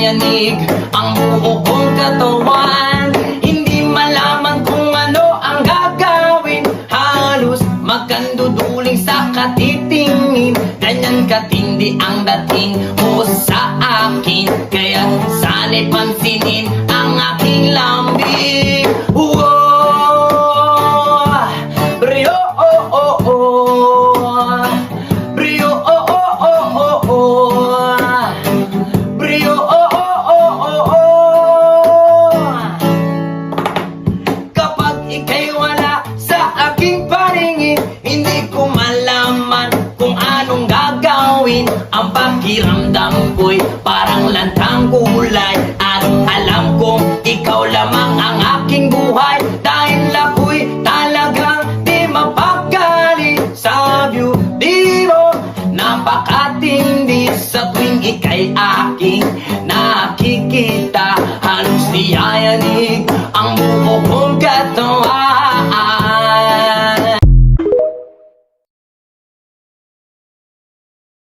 nayanig ang buo kong katawan. Hindi malaman kung ano ang gagawin, halos magkanduduling sa katitingin. Ganyan katindi ang dating mo sa akin, kaya sana'y pansinin ang aking lambing. Brio, oh, oh, oh. Brio, oh, oh, oh, oh, oh. Brio, oh, oh, oh, oh, oh. Kapag ika'y wala sa aking paningin, hindi ko malaman kung anong gagawin. Ang pakiramdam ko'y parang lantang gulay, at alam kong ikaw lamang ang aking buhay. Dahil ako'y talagang di mapakali sa beauty mo. Napakatindi sa tuwing ika'y aking